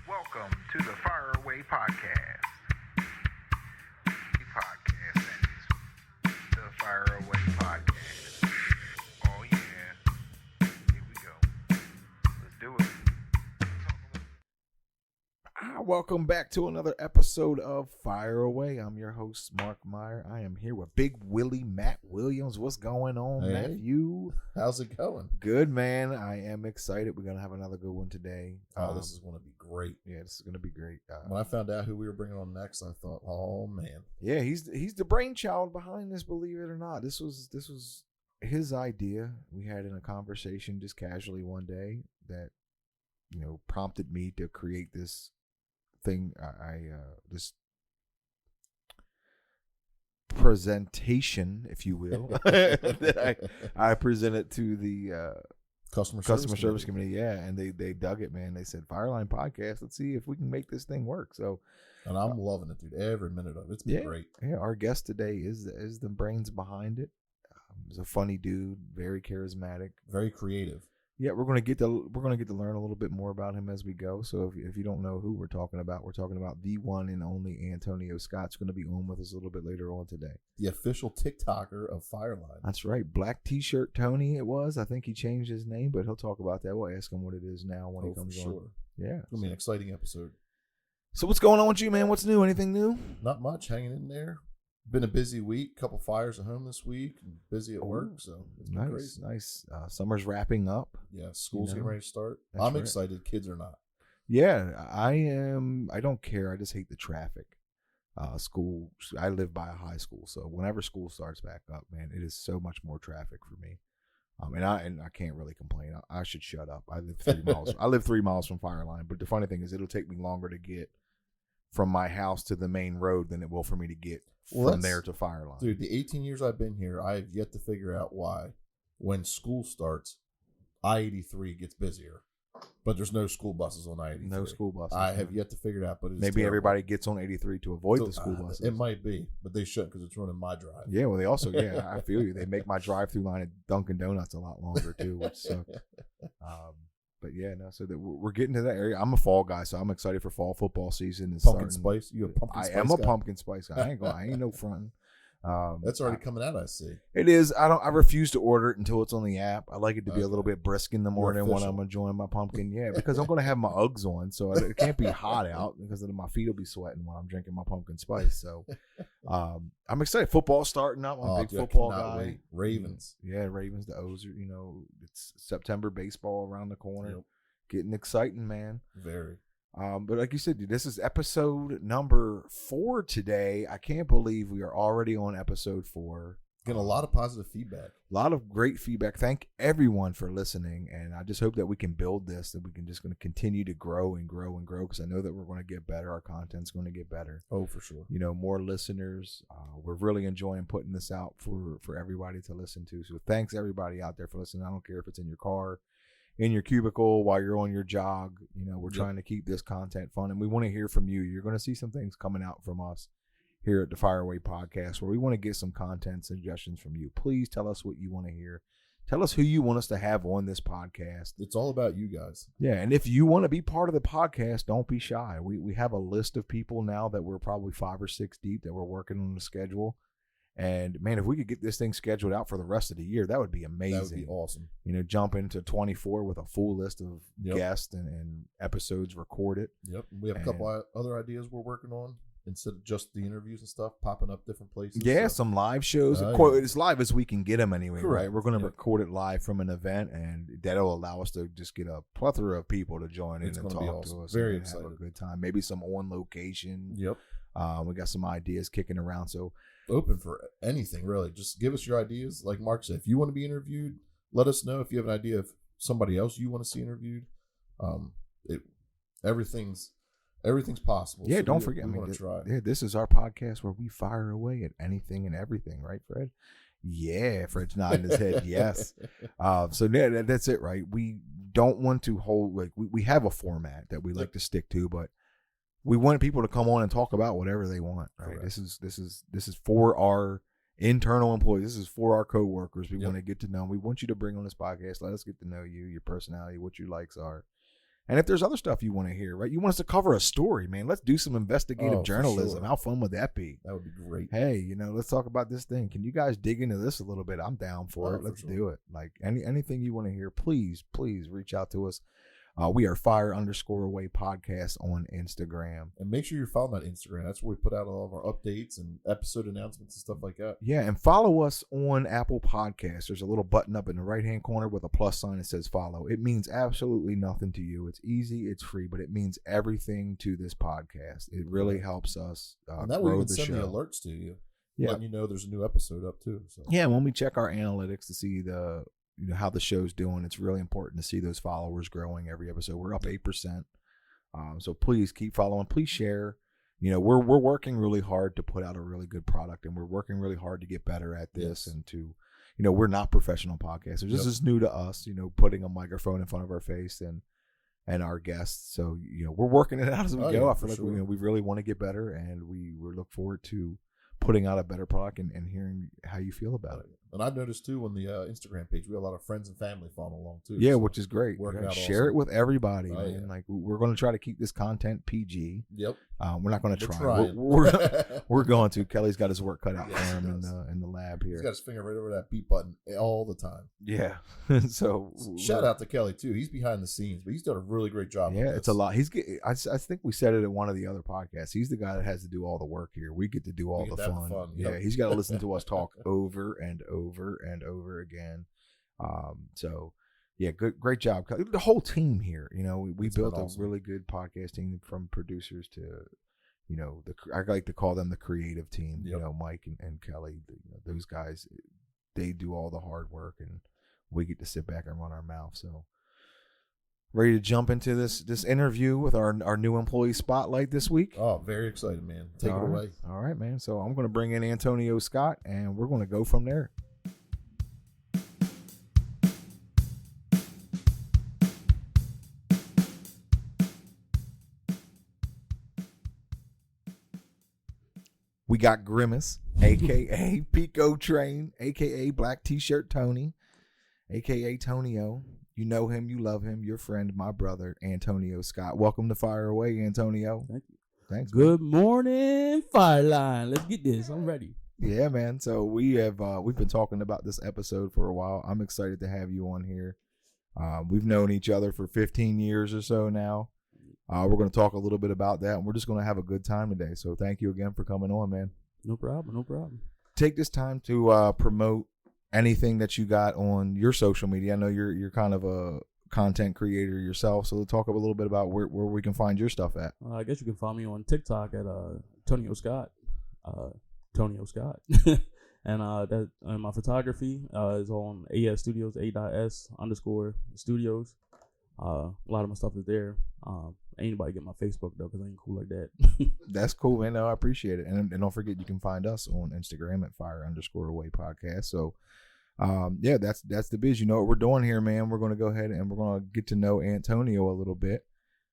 Welcome to the Fire Away Podcast. The podcast that is the Fire Away Podcast. Oh yeah. Here we go. Let's do it. Welcome back to another episode of Fire Away. I'm your host, Mark Meyer. I am here with Big Willie Matt Williams. What's going on, Hey. Matthew? How's it going? Good, man. I am excited. We're going to have another good one today. This is going to be great. Yeah, this is going to be great. When I found out who we were bringing on next, I thought, oh man, Yeah, he's the brainchild behind this, believe it or not. This was his idea. We had in a conversation just casually one day that, prompted me to create this thing. This presentation, if you will, that I presented to the customer service committee. Yeah, and they dug it, man. They said Fireline Podcast. Let's see if we can make this thing work. So, and I'm loving it, dude. Every minute of it. It's been great. Yeah, our guest today is the brains behind it. He's a funny dude, very charismatic, Very creative. Yeah, we're gonna get to learn a little bit more about him as we go. So if you don't know who we're talking about the one and only Antonio Scott's going to be on with us a little bit later on today. The official TikToker of Fireline. That's right, Black T-shirt Tony. It was. I think he changed his name, but he'll talk about that. We'll ask him what it is now when he comes on. Yeah, It's gonna be an exciting episode. So what's going on with you, man? What's new? Anything new? Not much, hanging in there. Been a busy week. Couple fires at home this week. Busy at work, so it's been crazy. Nice. Summer's wrapping up. Yeah, school's getting ready to start. That's I'm right. excited. Kids are not. Yeah, I am. I don't care. I just hate the traffic. School. I live by a high school, so whenever school starts back up, man, it is so much more traffic for me. And I can't really complain. I should shut up. I live 3 miles. I live 3 miles from Fireline, but the funny thing is, it'll take me longer to get from my house to the main road than it will for me to get from there to Fireline. Dude, the 18 years I've been here, I have yet to figure out why, when school starts, I-83 gets busier. But there's no school buses on I-83. No school buses. I have yet to figure it out, but it's maybe terrible. everybody gets on 83 to avoid the school buses. It might be, but they shouldn't because it's running my drive. Yeah, well, they also, I feel you. They make my drive-through line at Dunkin' Donuts a lot longer too, which sucks. But yeah, no. So that we're getting to that area. I'm a fall guy, so I'm excited for fall football season. Pumpkin spice. You a pumpkin spice? I am a guy? pumpkin spice guy. I ain't no fronting. That's already coming out. I see. It is. I refuse to order it until it's on the app. I like it to be a little bit brisk in the morning when official. I'm enjoying my pumpkin. Yeah, because I'm going to have my Uggs on, so it can't be hot out because then my feet will be sweating while I'm drinking my pumpkin spice. So I'm excited. Football's starting up. I'm a big dude, I football cannot guy. wait. Ravens. Yeah, Ravens. The O's are, it's September baseball around the corner. Yep. Getting exciting, man. Very. But like you said, dude, this is episode number 4 today. I can't believe we are already on episode 4. Getting a lot of positive feedback. A lot of great feedback. Thank everyone for listening. And I just hope that we can build this, that we can just going to continue to grow and grow and grow, because I know that we're going to get better. Our content's going to get better. Oh, for sure. More listeners. We're really enjoying putting this out for everybody to listen to. So thanks everybody out there for listening. I don't care if it's in your car, in your cubicle, while you're on your jog. We're trying to keep this content fun, and we want to hear from you. You're going to see some things coming out from us here at the Fire Away Podcast, where we want to get some content suggestions from you. Please tell us what you want to hear. Tell us who you want us to have on this podcast. It's all about you guys. Yeah, and if you want to be part of the podcast, don't be shy. We have a list of people now that we're probably 5 or 6 deep that we're working on the schedule. And man, if we could get this thing scheduled out for the rest of the year, that would be amazing. That would be awesome. Jump into 24 with a full list of guests and episodes recorded. Yep. We have a couple other ideas we're working on instead of just the interviews and stuff popping up different places. Yeah, so. some live shows. Yeah. As live as we can get them anyway, Correct. right? We're going to record it live from an event, and that'll allow us to just get a plethora of people to join in and talk to us. Very and excited. Have a good time. Maybe some on location. Yep. We got some ideas kicking around. So open for anything, really. Just give us your ideas. Like Mark said, if you want to be interviewed, let us know. If you have an idea of somebody else you want to see interviewed, everything's possible. Yeah, So don't we forget. want to try. Yeah, this is our podcast where we fire away at anything and everything, right, Fred? Yeah, Fred's nodding his head. Yes. So that's it, right? We don't want to hold we have a format that we like to stick to, but we want people to come on and talk about whatever they want. Right? Correct. This is for our internal employees. This is for our coworkers. We want to get to know them. We want you to bring on this podcast. Let us get to know you, your personality, what your likes are. And if there's other stuff you want to hear, right? You want us to cover a story, man. Let's do some investigative for journalism. sure. How fun would that be? That would be great. Hey, let's talk about this thing. Can you guys dig into this a little bit? I'm down for it. For Let's sure. do it. Like anything you want to hear, please reach out to us. We are Fire_Away Podcast on Instagram. And make sure you're following that Instagram. That's where we put out all of our updates and episode announcements and stuff like that. Yeah, and follow us on Apple Podcasts. There's a little button up in the right-hand corner with a plus sign that says follow. It means absolutely nothing to you. It's easy, it's free, but it means everything to this podcast. It really helps us And that will grow even the send the show. alerts to you. Yeah. Letting you know there's a new episode up too. So Yeah, when we check our analytics to see how the show's doing, it's really important to see those followers growing every episode. We're up 8%. So please keep following. Please share. We're working really hard to put out a really good product, and we're working really hard to get better at this. Yes. And to, we're not professional podcasters. This is new to us. Putting a microphone in front of our face and our guests. So we're working it out as we go. Yeah, I feel like sure. we really want to get better, and we look forward to putting out a better product and hearing how you feel about it. And I've noticed too on the Instagram page, we have a lot of friends and family following along too. Yeah, So which is great. working Yeah, out share awesome. it with everybody, Oh, man. yeah. Like we're going to try to keep this content PG. Yep. We're not going to We're try. trying. We're going to. Kelly's got his work cut out Yes, for he him in does. the lab He's here. got his finger right over that beat button all the time. Yeah. So Shout out to Kelly too. He's behind the scenes, but he's done a really great job. Yeah, with it's a this. lot. I think we said it in one of the other podcasts. He's the guy that has to do all the work here. We get to do all We the get to have fun. the fun, Yeah, yep. he's got to listen to us talk over and over and over again. So yeah, great job. The whole team here, we It's been built a awesome. really good podcasting from producers to, I like to call them the creative team, Yep. Mike and Kelly, those guys, they do all the hard work and we get to sit back and run our mouth. So ready to jump into this interview with our new employee spotlight this week. Oh, very excited, man. Take All it right. away. All right, man. So I'm going to bring in Antonio Scott and we're going to go from there. We got Grimace, a.k.a. Pico Train, a.k.a. Black T-Shirt Tony, a.k.a. Tonio. You know him, you love him, your friend, my brother, Antonio Scott. Welcome to Fire Away, Antonio. Thank you. Thanks. man. Good morning, Fireline. Let's get this. I'm ready. Yeah, man. So we've been talking about this episode for a while. I'm excited to have you on here. We've known each other for 15 years or so now. We're going to talk a little bit about that, and we're just going to have a good time today. So thank you again for coming on, man. No problem. No problem. Take this time to promote anything that you got on your social media. I know you're kind of a content creator yourself, so talk a little bit about where we can find your stuff at. I guess you can find me on TikTok at Tonio Scott. Tonio Scott. And my photography is on AS Studios, A.S_studios. A lot of my stuff is there. Anybody get my Facebook though, because I ain't cool like that. That's cool, man. No, I appreciate it. And don't forget, you can find us on Instagram at Fire_Away Podcast. So, yeah, that's the biz. You know what we're doing here, man. We're going to go ahead and we're going to get to know Antonio a little bit.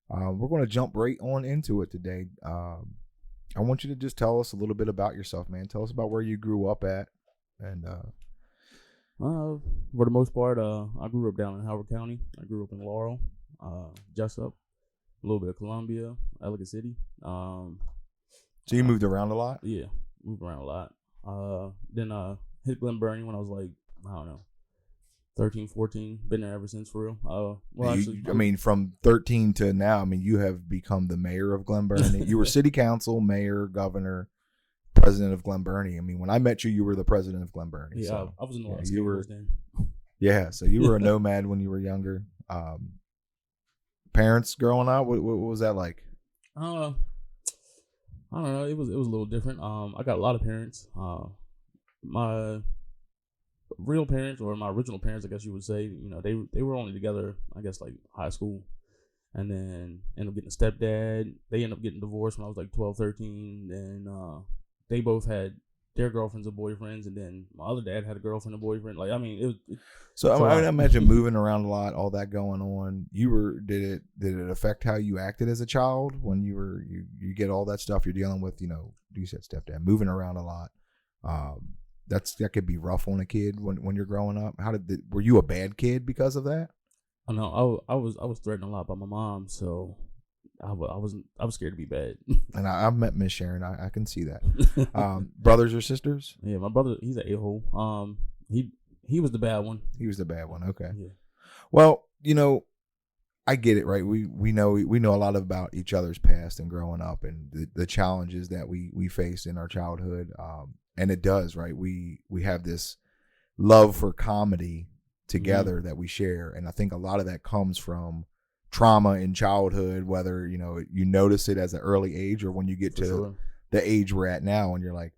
We're going to jump right on into it today. I want you to just tell us a little bit about yourself, man. Tell us about where you grew up at. And For the most part, I grew up down in Howard County. I grew up in Laurel, Jessup, a little bit of Columbia, Ellicott City. so you moved around a lot? Yeah, moved around a lot. Then hit Glen Burnie when I was like, I don't know, 13, 14. Been there ever since, for real. I mean, from 13 to now, I mean, you have become the mayor of Glen Burnie. You were city council, mayor, governor, president of Glen Burnie. I mean, when I met you, you were the president of Glen Burnie. yeah, So, I was in a lot yeah, of you were- scandals then. yeah, so you were a nomad when you were younger. Parents growing up, what was that like? I don't know. It was a little different. I got a lot of parents. My real parents, or my original parents, I guess you would say, they were only together, I guess, like high school, and then ended up getting a stepdad. They ended up getting divorced when I was like 12, 13, and they both had their girlfriends and boyfriends, and then my other dad had a girlfriend and boyfriend. Like, I mean, So It's a I lot. imagine moving around a lot, all that going on. Did it affect how you acted as a child when you get all that stuff you're dealing with? You said stepdad, moving around a lot. That could be rough on a kid when you're growing up. Were you a bad kid because of that? I know I was threatened a lot by my mom, so I was scared to be bad. And I've met Miss Sharon. I can see that. Brothers or sisters? Yeah, my brother, he's an a-hole. He was the bad one. He was the bad one. Okay. Yeah. Well, I get it, right? We know a lot about each other's past and growing up and the challenges that we faced in our childhood. And it does, right? We have this love for comedy together that we share, and I think a lot of that comes from trauma in childhood, whether you notice it as an early age or when you get to the age we're at now and you're like,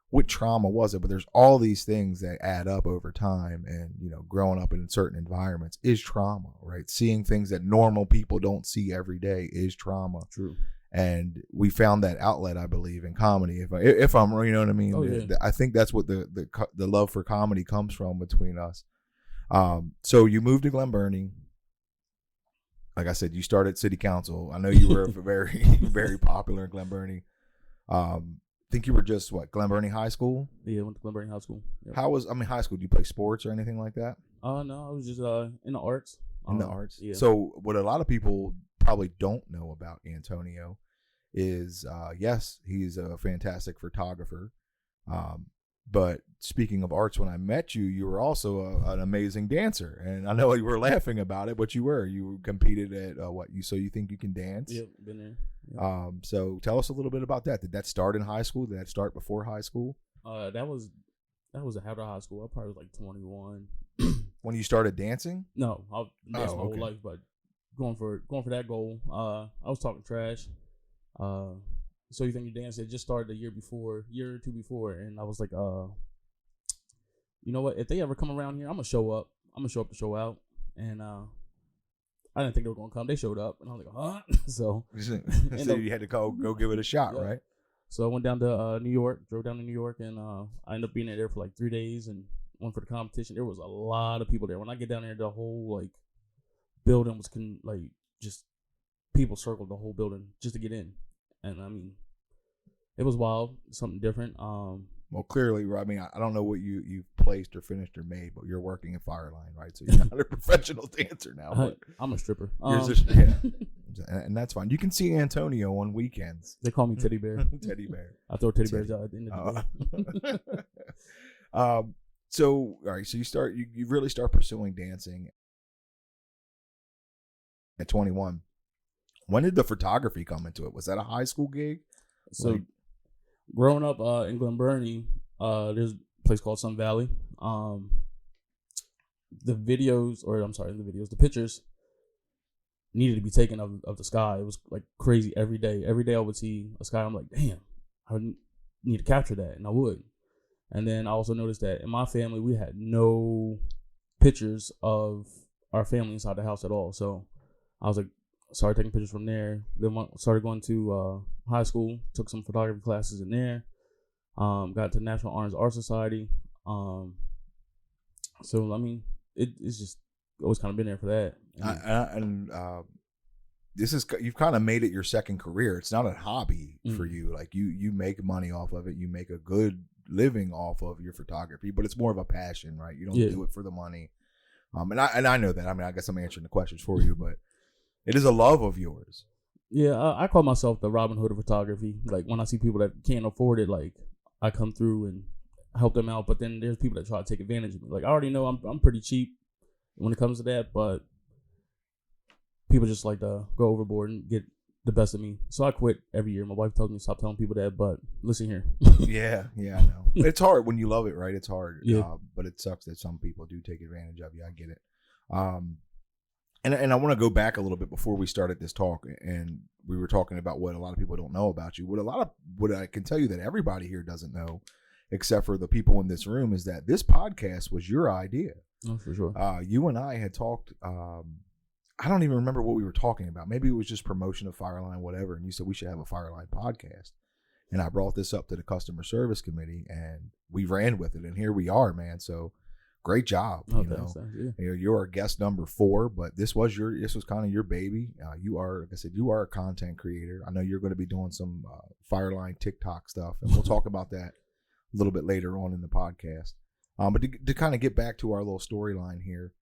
what trauma was it? But there's all these things that add up over time, and growing up in certain environments is trauma, right? Seeing things that normal people don't see every day is trauma. True. And we found that outlet, I believe, in comedy. If I'm, you know what I mean? Oh, yeah. I think that's what the love for comedy comes from between us. So you moved to Glen Burnie. Like I said, you started city council. I know you were very, very popular in Glen Burnie. I think you were just Glen Burnie High School? Yeah, I went to Glen Burnie High School. Yep. High school, do you play sports or anything like that? No, I was just in the arts. In the arts? Yeah. So what a lot of people probably don't know about Antonio is, yes, he's a fantastic photographer. But speaking of arts, when I met you, you were also an amazing dancer. And I know you were laughing about it, but you competed at So You Think You Can Dance? Yep, been there. Yep. So tell us a little bit about that. Did that start in high school? Did that start before high school? That was after high school. I probably was like 21. When you started dancing? No, I danced my okay. whole life, but going for that goal. I was talking trash. So You Think You Dance? It just started a year or two before, and I was like, you know what? If they ever come around here, I'm gonna show up. I'm gonna show up to show out, and I didn't think they were gonna come. They showed up, and I was like, huh? So you had to go give it a shot, yeah. right? So I went down to New York, drove down to New York, and I ended up being there for like 3 days and went for the competition. There was a lot of people there. When I get down there, the whole building was just people circled the whole building just to get in, and I mean, it was wild, something different. Well, clearly, I mean, I don't know what you've placed or finished or made, but you're working at Fireline, right? So you're not a professional dancer now. But I'm a stripper. yeah, and that's fine. You can see Antonio on weekends. They call me Teddy Bear. Teddy Bear. I throw teddy bears out at the end of the day. So all right, so you really start pursuing dancing at 21. When did the photography come into it? Was that a high school gig? So growing up in Glen Burnie, there's a place called Sun Valley. The pictures needed to be taken of the sky. It was like crazy every day. Every day I would see a sky. I'm like, damn, I need to capture that, and I would. And then I also noticed that in my family, we had no pictures of our family inside the house at all. So I was like, started taking pictures from there. Then started going to high school, took some photography classes in there. Got to National Orange Art Society. So I mean, it's just always kind of been there for that. You've kind of made it your second career. It's not a hobby for you. Like you make money off of it. You make a good living off of your photography, but it's more of a passion, right? You don't do it for the money. And I know that. I mean, I guess I'm answering the questions for you, but it is a love of yours. Yeah, I call myself the Robin Hood of photography. Like when I see people that can't afford it, like I come through and help them out. But then there's people that try to take advantage of me. Like I already know I'm pretty cheap when it comes to that, but people just like to go overboard and get the best of me. So I quit every year. My wife tells me to stop telling people that, but listen here. yeah, I know. It's hard when you love it, right? It's hard. Yeah. But it sucks that some people do take advantage of you. I get it. And I want to go back a little bit before we started this talk, and we were talking about what a lot of people don't know about you. What I can tell you that everybody here doesn't know, except for the people in this room, is that this podcast was your idea. Oh, for sure. You and I had talked. I don't even remember what we were talking about. Maybe it was just promotion of Fireline, whatever. And you said we should have a Fireline podcast. And I brought this up to the customer service committee, and we ran with it. And here we are, man. So great job. You're our guest number 4, but this was kind of your baby. You are, like I said, you are a content creator. I know you're going to be doing some Fireline TikTok stuff, and we'll talk about that a little bit later on in the podcast. But to kind of get back to our little storyline here,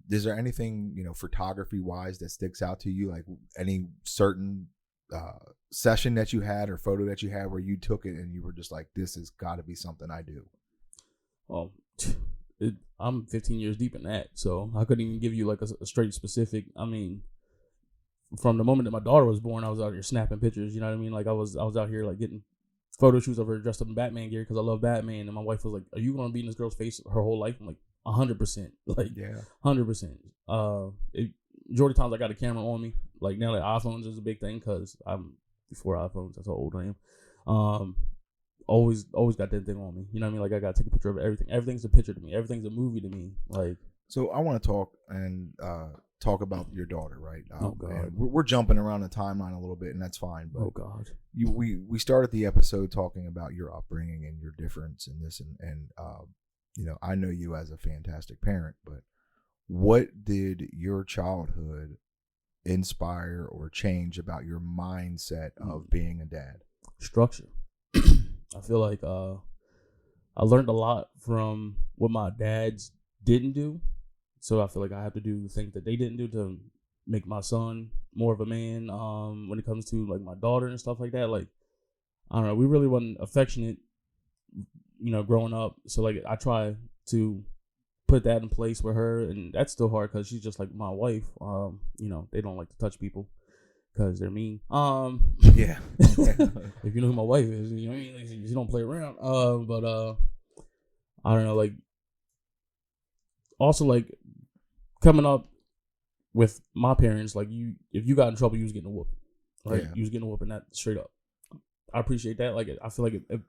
Is there anything, photography wise that sticks out to you? Like any certain session that you had or photo that you had where you took it and you were just like, this has got to be something I do? Well, I'm 15 years deep in that, so I couldn't even give you like a straight specific. I mean, from the moment that my daughter was born, I was out here snapping pictures. You know what I mean? Like I was out here like getting photo shoots of her dressed up in Batman gear because I love Batman. And my wife was like, "Are you gonna be in this girl's face her whole life?" I'm like, 100%, like 100%. Majority times I got a camera on me. Like now that iPhones is a big thing because I'm before iPhones. That's how old I am. Always got that thing on me. You know what I mean? Like I got to take a picture of everything. Everything's a picture to me. Everything's a movie to me. Like, so I want to talk about your daughter, right? Oh God, and we're jumping around the timeline a little bit, and that's fine. But oh God, we started the episode talking about your upbringing and your difference in this, and I know you as a fantastic parent, but what did your childhood inspire or change about your mindset of being a dad? Structure. I feel like I learned a lot from what my dads didn't do. So I feel like I have to do the things that they didn't do to make my son more of a man. When it comes to like my daughter and stuff like that, like I don't know, we really wasn't affectionate, growing up. So like I try to put that in place with her, and that's still hard because she's just like my wife. They don't like to touch people because they're mean. Yeah. If you know who my wife is, you know what I mean? Like, she don't play around. But I don't know, like also like coming up with my parents, like if you got in trouble, you was getting a whooping. Like you was getting a whooping, that straight up. I appreciate that. Like I feel like it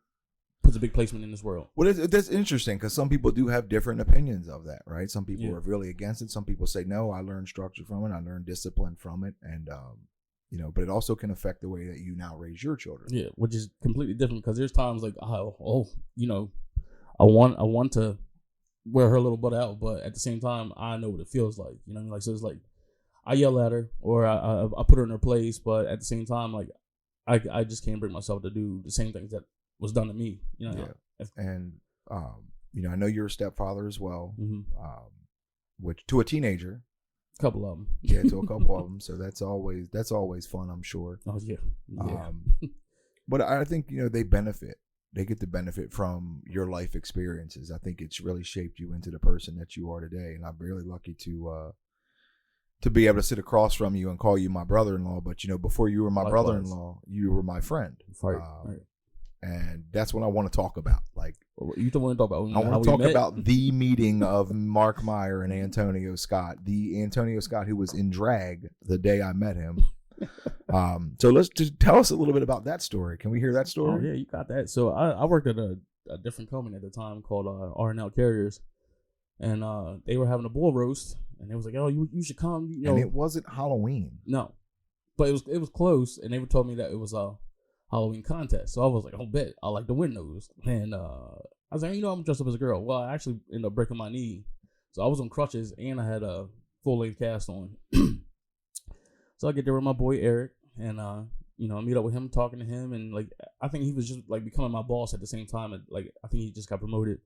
puts a big placement in this world. Well, that's interesting because some people do have different opinions of that, right? Some people are really against it. Some people say, no, I learned structure from it. I learned discipline from it. And, but it also can affect the way that you now raise your children. Yeah, which is completely different because there's times like, I want to wear her little butt out, but at the same time, I know what it feels like. You know what I mean? Like, so it's like I yell at her or I put her in her place, but at the same time, like I just can't bring myself to do the same things that was done to me. And I know you're a stepfather as well, mm-hmm. Which to a teenager. A couple of them. Yeah, to a couple of them. So that's always fun, I'm sure. Oh yeah. But I think they benefit. They get to benefit from your life experiences. I think it's really shaped you into the person that you are today, and I'm really lucky to be able to sit across from you and call you my brother-in-law. But before you were my brother-in-law, you were my friend. Right. And that's what I want to talk about. Like, you don't want to talk about? I want to talk about the meeting of Mark Meyer and Antonio Scott, the Antonio Scott who was in drag the day I met him. So let's just tell us a little bit about that story. Can we hear that story? Oh yeah, you got that. So I worked at a different company at the time called R&L Carriers, and they were having a bull roast, and they was like, "Oh, you should come." And it wasn't Halloween. No, but it was close, and they told me that it was a Halloween contest. So I was like, "I'll bet I like to win those." And I was like, I'm dressed up as a girl. Well, I actually ended up breaking my knee, so I was on crutches, and I had a full-length cast on. So I get there with my boy Eric, and I meet up with him, talking to him, and like I think he was just like becoming my boss at the same time. And like I think he just got promoted.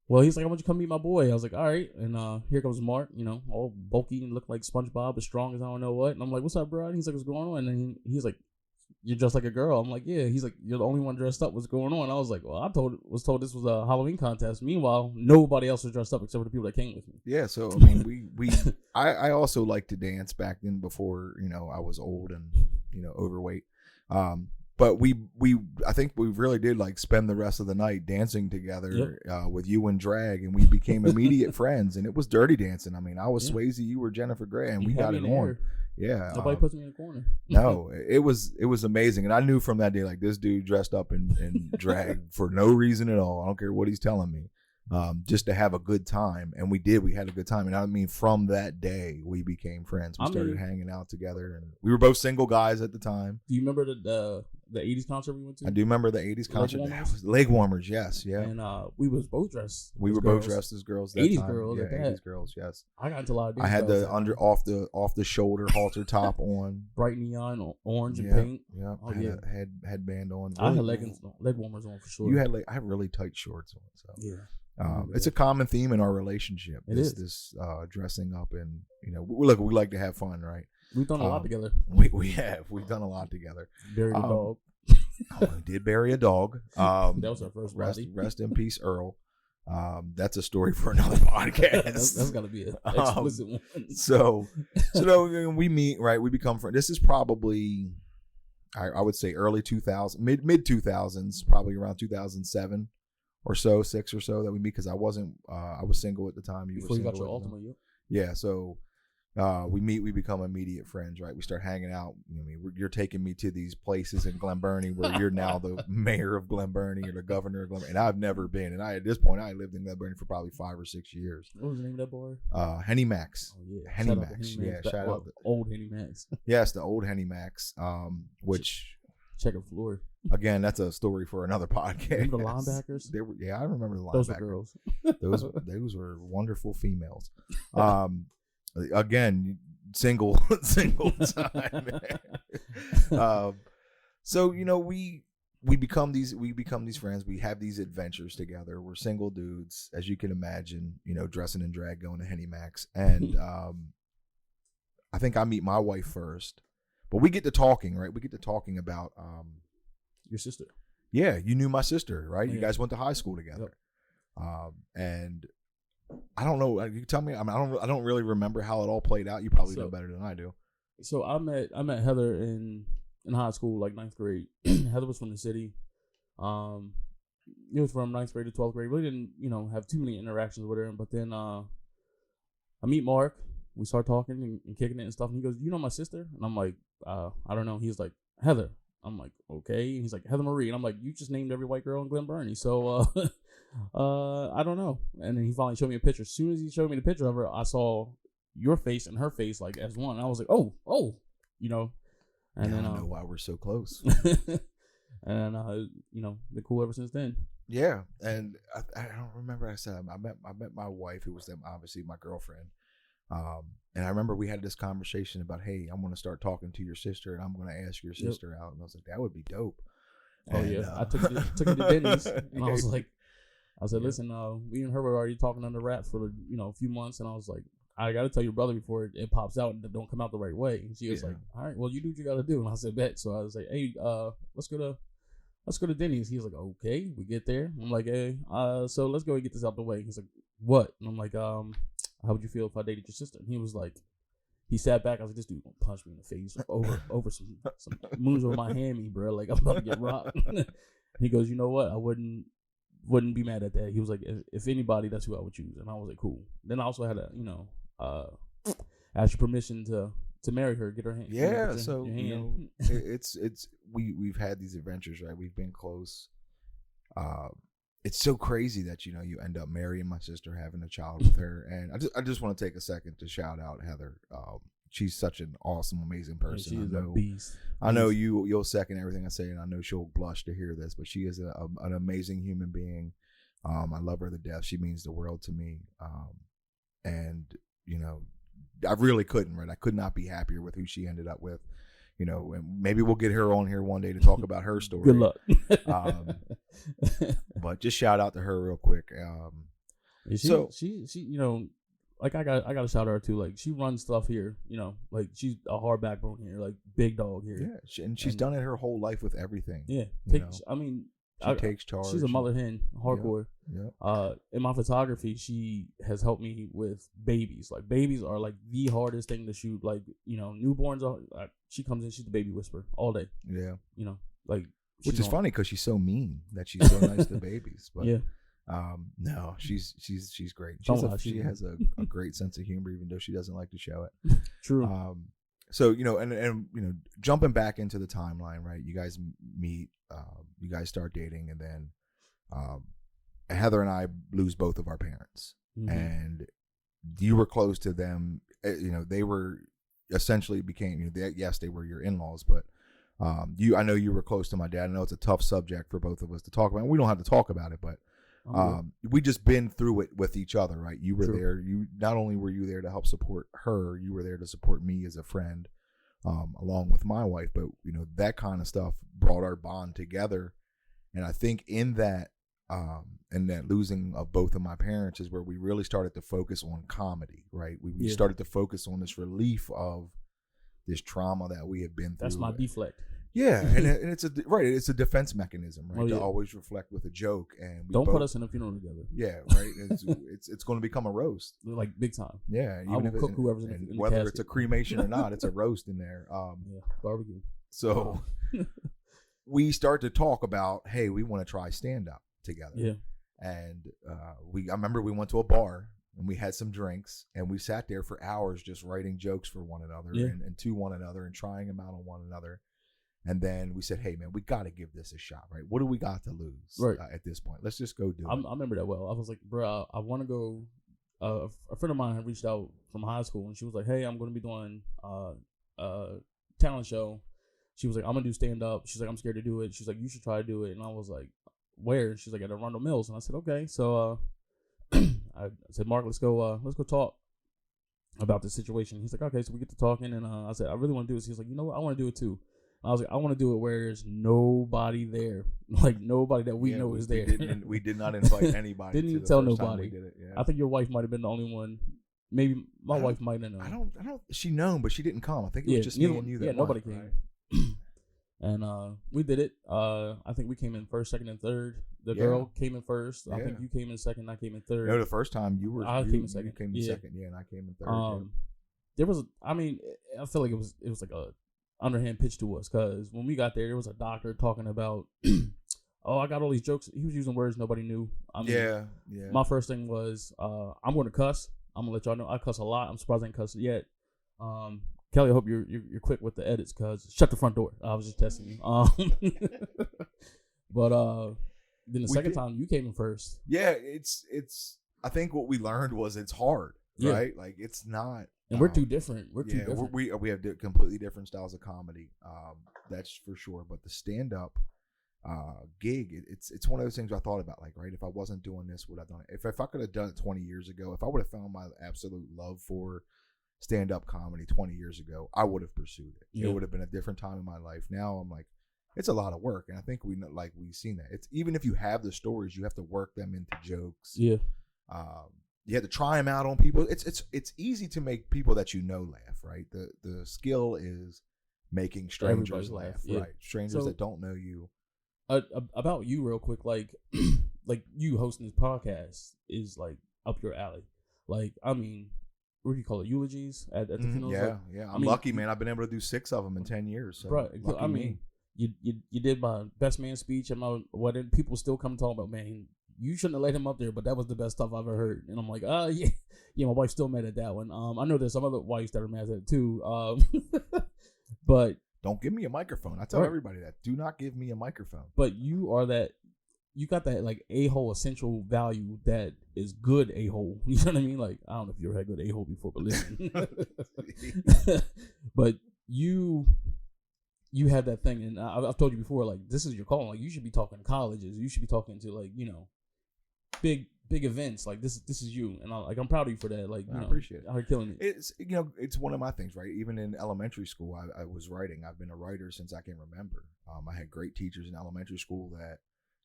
Well, he's like, "I want you to come meet my boy." I was like, "All right." And here comes Mark, all bulky and looked like SpongeBob, as strong as I don't know what. And I'm like, "What's up, bro?" And he's like, "What's going on?" And then he's like, "You're dressed like a girl." I'm like, "Yeah." He's like, "You're the only one dressed up. What's going on?" I was like, "Well, I was told this was a Halloween contest." Meanwhile, nobody else was dressed up except for the people that came with me. Yeah, so I mean, I also liked to dance back then before I was old and overweight. But I think we really did like spend the rest of the night dancing together with you and drag, and we became immediate friends. And it was dirty dancing. I mean, I was Swayze, you were Jennifer Grey, and we got it on. Yeah, nobody puts me in the corner. No, it was amazing, and I knew from that day, like, this dude dressed up in drag for no reason at all. I don't care what he's telling me, just to have a good time, and we did. We had a good time, and I mean, from that day, we became friends. We started hanging out together, and we were both single guys at the time. Do you remember the 80s concert we went to? I do remember the 80s concert. Leg warmers, yes, yeah. And we was both dressed. We were both dressed as girls. That 80s time. girls, yeah, at that. 80s girls, yes. I got into a lot of. I had the off the shoulder halter top on, bright neon, orange and pink. Yeah, oh, had a headband on. I had leg warmers on for sure. You had I have really tight shorts on. So yeah. It's a common theme in our relationship. It this, is. This dressing up, and we like to have fun, right? We've done a lot together. We've done a lot together. Buried a dog. We did bury a dog. That was our first rest, body. rest in peace, Earl. That's a story for another podcast. that's got to be an explicit one. So we meet, right? We become friends. This is probably, I would say, early 2000s, mid 2000s, probably around 2007 or so, 6 or so that we meet, because I was single at the time. Before you got your Ultima. Ultima, Yeah, so we meet, we become immediate friends, right? We start hanging out. You're taking me to these places in Glen Burnie where you're now the mayor of Glen Burnie or the governor of Glen Burnie, and I've never been. And at this point, I lived in Glen Burnie for probably 5 or 6 years. What was the name of that boy? Henny Max. Oh yeah, Henny Shout out to Max. Henny Yeah, Max. shout out. Old Henny Max. Yes, the old Henny Max. Which Checker floor. again, that's a story for another podcast. Remember the linebackers? Yeah, I remember the linebackers. Those were girls. those were wonderful females. Again, single time. So we become these friends. We have these adventures together. We're single dudes, as you can imagine. Dressing in drag, going to Henny Max, and I think I meet my wife first. But we get to talking, right? We get to talking about Your sister. Yeah, you knew my sister, right? Yeah. You guys went to high school together. And I don't know. You tell me. I don't really remember how it all played out. You probably know better than I do. So I met Heather in high school, like 9th grade. Heather was from the city. It was from 9th grade to 12th grade. Really didn't, have too many interactions with her. But then I meet Mark. We start talking and kicking it and stuff. And he goes, "You know my sister?" And I'm like, "I don't know." He's like, "Heather." I'm like, "Okay." And he's like, "Heather Marie." And I'm like, "You just named every white girl in Glen Burnie." So I don't know. And then he finally showed me a picture. As soon as he showed me the picture of her, I saw your face and her face like as one. And I was like, oh. And then I don't know why we're so close. and been cool ever since then. Yeah, and I don't remember. I said I met my wife, who was obviously my girlfriend. And I remember we had this conversation about, hey, I'm going to start talking to your sister, and I'm going to ask your sister out. And I was like, that would be dope. Oh, and, yeah. I took it to Denny's, and I said, listen, we and her were already talking under wraps for a few months, and I was like, I got to tell your brother before it pops out and don't come out the right way. And she was like, all right, well, you do what you got to do. And I said, bet. So I was like, hey, let's go to Denny's. He's like, okay. We get there. I'm like, hey, so let's go and get this out the way. He's like, what? And I'm like, how would you feel if I dated your sister? And he was like, he sat back. I was like, this dude gonna punch me in the face over some moves over my hammy, bro. Like, I'm about to get rocked. He goes, you know what? I wouldn't be mad at that. He was like, if anybody, that's who I would choose. And I was like, cool. Then I also had to, ask your permission to marry her, get her hand. Yeah. So we've had these adventures, right? We've been close. It's so crazy that you end up marrying my sister, having a child with her, and I just want to take a second to shout out Heather. She's such an awesome, amazing person. She is a beast. I know you'll second everything I say, and I know she'll blush to hear this, but she is an amazing human being. I love her to death. She means the world to me, and I really couldn't. Right, I could not be happier with who she ended up with. And maybe we'll get her on here one day to talk about her story. Good luck. But just shout out to her real quick. She like I got to shout out her too. Like, she runs stuff here. Like, she's a hard backbone here. Like, big dog here. Yeah, and she's done it her whole life with everything. Yeah, she takes charge. She's a mother hen, hardcore. Yeah. In my photography, she has helped me with babies. Like, babies are like the hardest thing to shoot. Like, newborns are. She comes in, she's the baby whisperer all day. Yeah. Like, which is funny because she's so mean that she's so nice to babies. But yeah. No, she's great. She has a great sense of humor, even though she doesn't like to show it. True. So and jumping back into the timeline, right? You guys meet, you guys start dating, and then Heather and I lose both of our parents, and you were close to them. They were essentially became yes, they were your in-laws, but I know you were close to my dad. I know it's a tough subject for both of us to talk about. We don't have to talk about it, but we just been through it with each other, right? You were there. You not only were you there to help support her, you were there to support me as a friend, along with my wife. But that kind of stuff brought our bond together, and I think in that and that losing of both of my parents is where we really started to focus on comedy, right? We Yeah. started to focus on this relief of this trauma that we had been through. That's my deflect. Yeah, and it's it's a defense mechanism, right? Oh, yeah. To always reflect with a joke, and we Don't both, put us in a funeral together. Yeah, right. It's going to become a roast. Like big time. Yeah, I will cook whoever's in and the whether casket. it's a cremation or not, it's a roast in there. Yeah, barbecue. So we start to talk about, hey, we want to try stand up together. Yeah. And I remember we went to a bar and we had some drinks and we sat there for hours just writing jokes for one another and to one another and trying them out on one another. And then we said, hey, man, we got to give this a shot, right? What do we got to lose at this point? Let's just go do it. I remember that well. I was like, bro, I want to go. A friend of mine had reached out from high school, and she was like, hey, I'm going to be doing a talent show. She was like, I'm going to do stand-up. She's like, I'm scared to do it. She's like, you should try to do it. And I was like, where? She's like, at Arundel Mills. And I said, okay. So I said, Mark, let's go talk about the situation. He's like, okay. So we get to talking, and I said, I really want to do this. He's like, you know what? I want to do it too. I was like, I want to do it where there's nobody there, like nobody that we know is there. We did not invite anybody. Didn't even tell nobody. We did it. Yeah. I think your wife might have been the only one. Maybe my wife might have known. I don't. She known, but she didn't come. I think it was just me and you. That nobody went, came. Right? And we did it. I think we came in first, second, and third. The girl came in first. I think you came in second. I came in third. No, the first time you were. I came in second. You came in second. Yeah, and I came in third. There was. I mean, I feel like it was like a underhand pitch to us, because when we got there was a doctor talking about oh, I got all these jokes. He was using words nobody knew. I mean, yeah. My first thing was I'm going to cuss. I'm gonna let y'all know I cuss a lot. I'm surprised I ain't cussed yet. Kelly, I hope you're quick with the edits, cause shut the front door. I was just testing you. But then the second time you came in first. Yeah, it's I think what we learned was it's hard, right? Like it's not. And we're too different. We're too different. We have completely different styles of comedy. That's for sure. But the stand up gig, it's one of those things I thought about. Like, right, if I wasn't doing this, would I done it? If I could have done it 20 years ago, if I would have found my absolute love for stand up comedy 20 years ago, I would have pursued it. Yeah. It would have been a different time in my life. Now I'm like, it's a lot of work, and I think we've seen that. It's even if you have the stories, you have to work them into jokes. Yeah. You have to try them out on people. It's easy to make people that you know laugh, right? The skill is making strangers laugh, yeah. right? Strangers that don't know you. About you, real quick, like like you hosting this podcast is like up your alley. Like, I mean, what do you call it? Eulogies at the funerals? Yeah, like, yeah. I'm lucky, man. I've been able to do 6 of them in 10 years. So right. Lucky I me. mean, you did my best man speech at my wedding. People still come talk about, man, you shouldn't have let him up there, but that was the best stuff I've ever heard. And I'm like, yeah. Yeah, my wife's still mad at that one. I know there's some other wives that are mad at it too. But don't give me a microphone. I tell everybody that. Do not give me a microphone. But you got that like a-hole essential value that is good a-hole. You know what I mean? Like, I don't know if you ever had good a-hole before, but listen. But you have that thing, and I've told you before, like, this is your calling. Like, you should be talking to colleges. You should be talking to, like, you know, big events. Like, this is you, and I'm proud of you for that. Like, I appreciate it. You're killing it. It's one of my things, right? Even in elementary school, I was writing. I've been a writer since I can remember. I had great teachers in elementary school that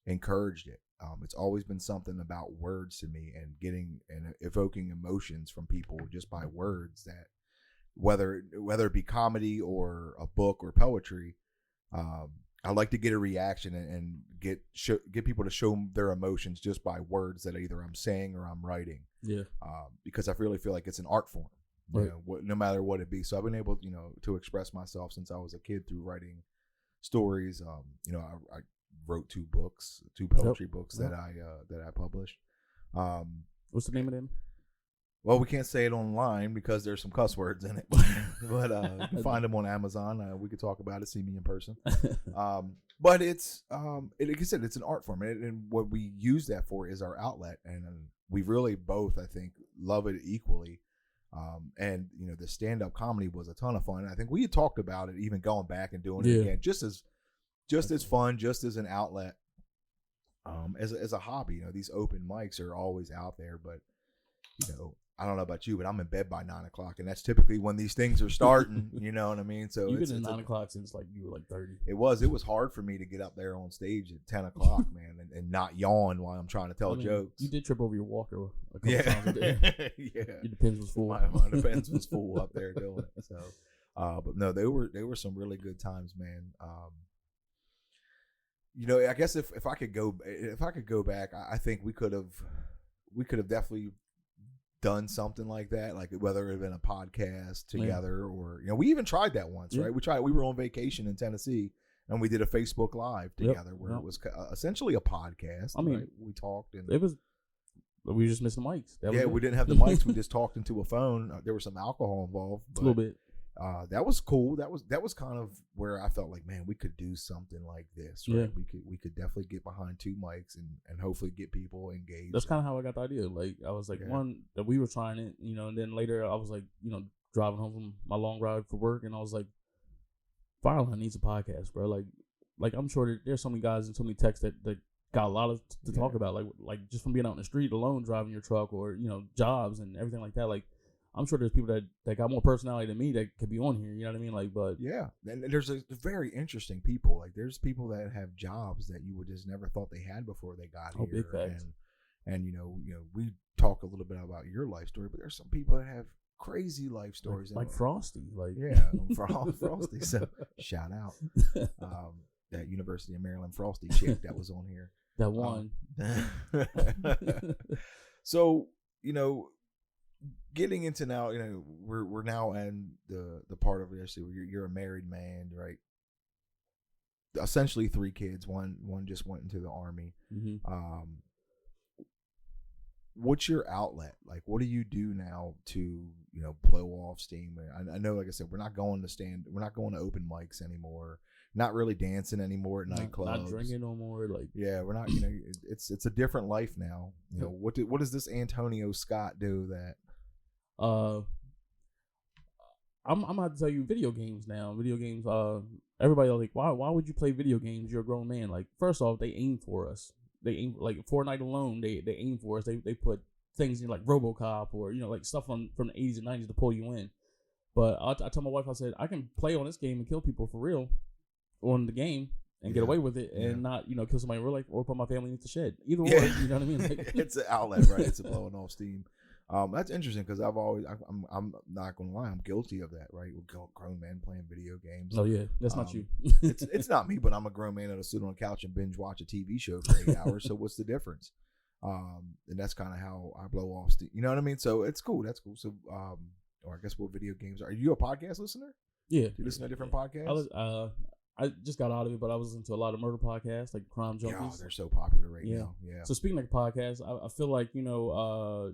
encouraged it. It's always been something about words to me, and getting and evoking emotions from people just by words, that whether it be comedy or a book or poetry, I like to get a reaction and get people to show their emotions just by words that either I'm saying or I'm writing. Yeah. Because I really feel like it's an art form, you know, no matter what it be. So I've been able, to express myself since I was a kid through writing stories. I wrote 2 poetry books that I published. What's the name of them? Well, we can't say it online because there's some cuss words in it, but you can find them on Amazon. We could talk about it, see me in person. But it's, like I said, it's an art form, and what we use that for is our outlet, and we really both, I think, love it equally. And the stand-up comedy was a ton of fun. I think we had talked about it, even going back and doing it again, just as fun, just as an outlet, as a hobby. These open mics are always out there, but I don't know about you, but I'm in bed by 9 o'clock, and that's typically when these things are starting. You know what I mean? So You've it's, been at it's 9 o'clock since like you were like 30. it was hard for me to get up there on stage at 10 o'clock, man, and not yawn while I'm trying to tell jokes. You did trip over your walker a couple Yeah, times a day. yeah. Your Depends was full. My defense was full up there doing it. So, but no, they were some really good times, man. You know, I guess if I could go back, I think we could have definitely done something like that, like whether it had been a podcast together or, you know, we even tried that once, right? We were on vacation in Tennessee and we did a Facebook Live together where it was essentially a podcast. I mean, right? We talked and we were just missing mics. We didn't have the mics. We just talked into a phone. There was some alcohol involved, but a little bit. That was cool. That was kind of where I felt like, man, we could do something like this, right? Yeah. We could definitely get behind two mics and hopefully get people engaged. That's kind of how I got the idea. Like I was like, one, that we were trying it, you know, and then later I was like, you know, driving home from my long ride for work, and I was like, Fireline needs a podcast, bro. Like I'm sure that there's so many guys and so many texts that got a lot to talk about, like just from being out in the street alone, driving your truck, or, you know, jobs and everything like that. Like I'm sure there's people that got more personality than me that could be on here. You know what I mean? Like, but yeah, and there's a very interesting people. Like, there's people that have jobs that you would just never thought they had before they got here. Big facts. And you know, we talk a little bit about your life story, but there's some people that have crazy life stories, like Frosty, like Frosty. So shout out that University of Maryland Frosty chick that was on here. That one. So, you know, getting into now, you know, we're now in the part of this where you're a married man, right? Essentially 3 kids. One just went into the Army. Mm-hmm. What's your outlet? Like, what do you do now to, you know, blow off steam? I know, like I said, we're not going to open mics anymore. Not really dancing anymore at nightclubs. Not drinking no more. Like, yeah, we're not. You know, it's a different life now. You know, what does this Antonio Scott do that? I'm gonna tell you, video games now. Video games. Everybody like, why would you play video games? You're a grown man. Like, first off, they aim for us. They aim, like Fortnite alone. They aim for us. They put things in like RoboCop or, you know, like stuff from the 80s and 90s to pull you in. But I told my wife, I said, I can play on this game and kill people for real on the game and get away with it and not, you know, kill somebody in real life or put my family into the shed. Either way, you know what I mean? Like, it's an outlet, right? It's a blowing off steam. That's interesting because I'm not gonna lie, I'm guilty of that, right? We're grown men playing video games. Oh yeah, that's not you. it's not me, but I'm a grown man that'll sit on a couch and binge watch a TV show for 8 hours. So what's the difference? And that's kind of how I blow off steam. You know what I mean? So it's cool. That's cool. So or I guess what video games are you a podcast listener? Yeah, do you listen to different podcasts? I just got out of it, but I was into a lot of murder podcasts, like Crime Junkies. Yeah, they're so popular right now. Yeah. So speaking of podcasts, I feel like, you know,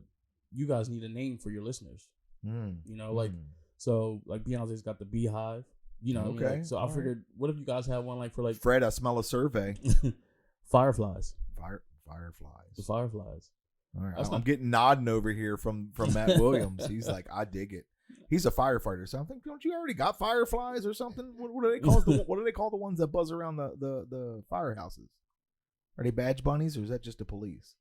you guys need a name for your listeners. You know, like, so like Beyonce's got the Beehive. You know, what I mean? Like, so I figured, what if you guys have one like for like Fred? I smell a survey. Fireflies. Fireflies. The Fireflies. All right, I'm getting nodding over here from Matt Williams. He's like, I dig it. He's a firefighter, so I'm thinking, don't you already got fireflies or something? What do they call what do they call the ones that buzz around the firehouses? Are they badge bunnies or is that just the police?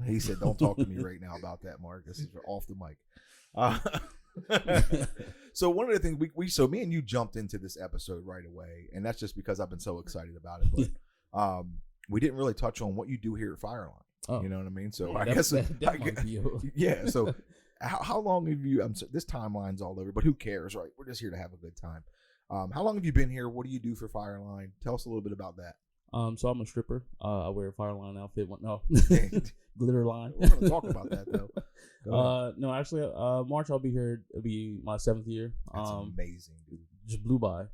He said, don't talk to me right now about that, Mark. This is off the mic. So one of the things so me and you jumped into this episode right away, and that's just because I've been so excited about it. But we didn't really touch on what you do here at Fireline. Oh. You know what I mean? So I guess yeah. So how long have you? This timeline's all over, but who cares, right? We're just here to have a good time. How long have you been here? What do you do for Fireline? Tell us a little bit about that. So I'm a stripper. I wear a Fireline outfit. No, glitter line. We're gonna talk about that though. No, actually, March I'll be here. It'll be my 7th year. That's amazing, dude. Just blew by.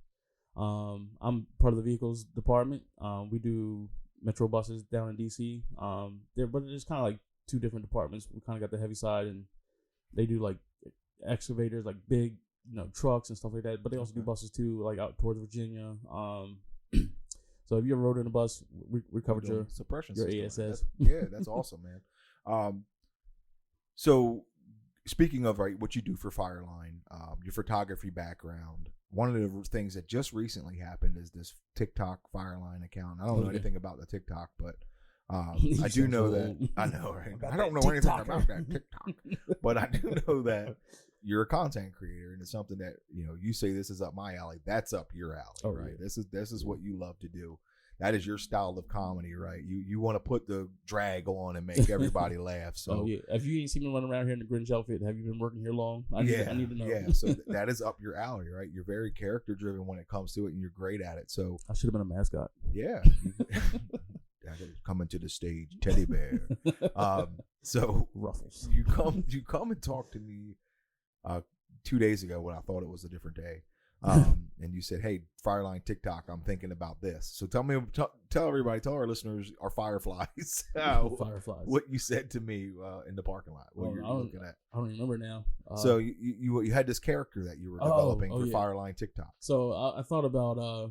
I'm part of the vehicles department. We do Metro buses down in DC. But it's kind of like 2 different departments. We kind of got the heavy side, and they do like excavators, like big, you know, trucks and stuff like that. But they also do buses too, like out towards Virginia. So if you ever rode in a bus, we covered your suppression your system. ASS. That's awesome, man. So speaking of what you do for Fireline, your photography background, one of the things that just recently happened is this TikTok Fireline account. I don't know anything about the TikTok, but I You do sound know so that. old. I know, right? About I don't that know anything TikToker. about that TikTok, but I do know that you're a content creator, and it's something that you say this is up my alley. That's up your alley, Oh, right? yeah. This is what you love to do. That is your style of comedy, right? You want to put the drag on and make everybody laugh. So Oh yeah. If you ain't seen me running around here in the Grinch outfit, have you been working here long? I need to know. Yeah. So that is up your alley, right? You're very character driven when it comes to it, and you're great at it. So I should have been a mascot. yeah, coming to the stage, teddy bear. So Ruffles. you come and talk to me 2 days ago when I thought it was a different day, and you said, "Hey, Fireline TikTok, I'm thinking about this." So tell everybody, tell our listeners, our fireflies, Fireflies. what you said to me in the parking lot. What you're looking at. I don't remember now. So you had this character that you were developing for yeah. Fireline TikTok. So I thought about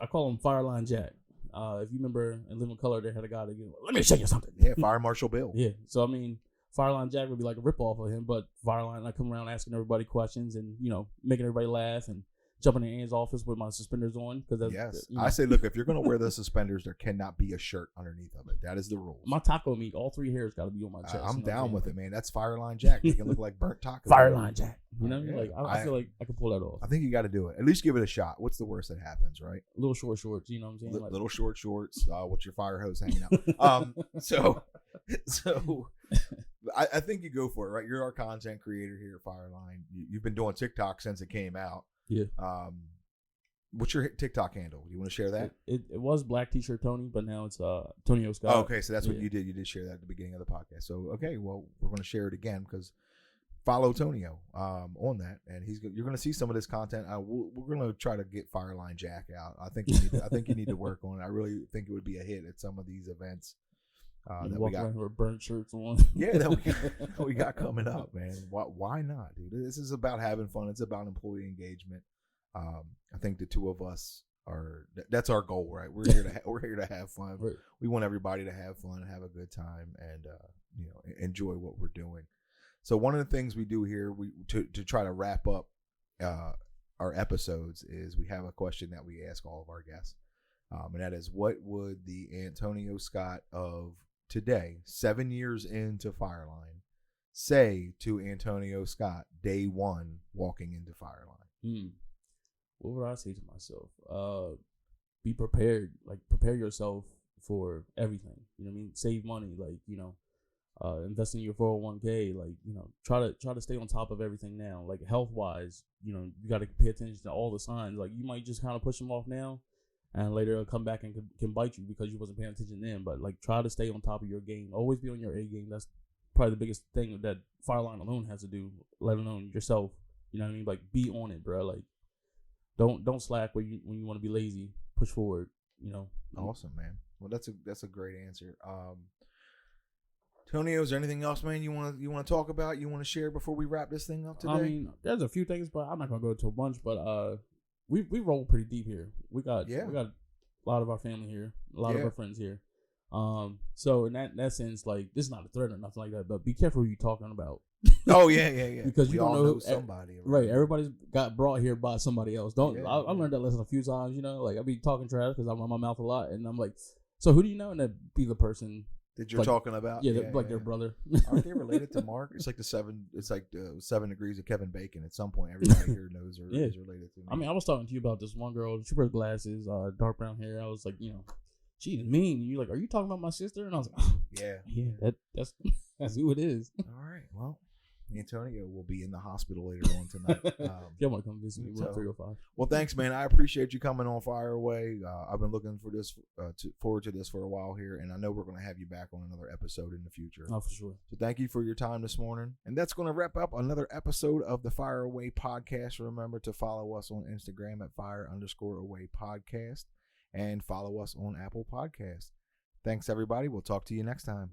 I call him Fireline Jack. If you remember in Living Color, they had a guy that let me show you something. Yeah, Fire Marshal Bill. Yeah. So I mean, Fireline Jack would be like a ripoff of him, but Fireline, I come around asking everybody questions and making everybody laugh and jumping in Ann's office with my suspenders on because yes, I say, look, if you're going to wear the suspenders, there cannot be a shirt underneath of it. That is the rules. My taco meat, all three hairs got to be on my chest. I'm down with it, man. That's Fireline Jack. You can look like burnt taco. Fireline Jack. You know what I mean? Yeah. Like I feel like I can pull that off. I think you got to do it. At least give it a shot. What's the worst that happens, right? Little short shorts, you know what I'm saying? Like, Little short shorts with your fire hose hanging out. So I think you go for it, right? You're our content creator here at Fireline. You've been doing TikTok since it came out. Yeah. What's your TikTok handle? Do you want to share that? It was Black T-shirt Tony, but now it's Tonio Scott. Oh, okay, so that's what Yeah. you did. You did share that at the beginning of the podcast. So okay, well, we're going to share it again because follow Tonio on that, and you're going to see some of this content. We're going to try to get Fireline Jack out. I think you need to work on it. I really think it would be a hit at some of these events that we got. Around with burnt shirts on. Yeah, that we got coming up, man. Why not, dude? This is about having fun. It's about employee engagement. I think the two of us that's our goal, right? We're here to have fun. Right. We want everybody to have fun and have a good time and enjoy what we're doing. So one of the things we do here to try to wrap up our episodes is we have a question that we ask all of our guests. And that is, what would the Antonio Scott of today, 7 years into Fireline, say to Antonio Scott day one walking into Fireline? What would I say to myself? Be prepared. Like, prepare yourself for everything. You know what I mean? Save money. Like, invest in your 401k. Like, try to stay on top of everything now. Like, health wise, you got to pay attention to all the signs. Like, you might just kind of push them off now, and later it'll come back and can bite you because you wasn't paying attention then. But like, try to stay on top of your game. Always be on your A game. That's probably the biggest thing that Fireline alone has to do, let alone yourself. You know what I mean? Like, be on it, bro. Like, don't slack when you want to be lazy. Push forward. Awesome, man. Well, that's a great answer. Tonio, is there anything else, man, you want to talk about? You want to share before we wrap this thing up today? I mean, there's a few things, but I'm not gonna go into a bunch. But we roll pretty deep here. We got a lot of our family here, a lot of our friends here. So in that sense, like, this is not a threat or nothing like that, but be careful who you're talking about. Oh yeah. Because you all don't know somebody, right? Everybody's got brought here by somebody else. I Yeah. learned that lesson a few times. Like, I be talking trash because I run my mouth a lot, and I'm like, so who do you know? And that be the person that you're talking about. Their brother. Aren't they related to Mark? It's like the 7 degrees of Kevin Bacon. At some point, everybody here knows her is related to me. I mean, I was talking to you about this one girl. She wears glasses, dark brown hair. I was like, she's mean. And you're like, are you talking about my sister? And I was like, oh, yeah, that's who it is. All right, well, Antonio will be in the hospital later on tonight. Y'all might come visit me. Room 305. Well, thanks, man. I appreciate you coming on Fire Away. I've been looking for this forward to this for a while here, and I know we're going to have you back on another episode in the future. Oh, for sure. So thank you for your time this morning. And that's going to wrap up another episode of the Fire Away podcast. Remember to follow us on Instagram at @fire_away podcast and follow us on Apple Podcasts. Thanks, everybody. We'll talk to you next time.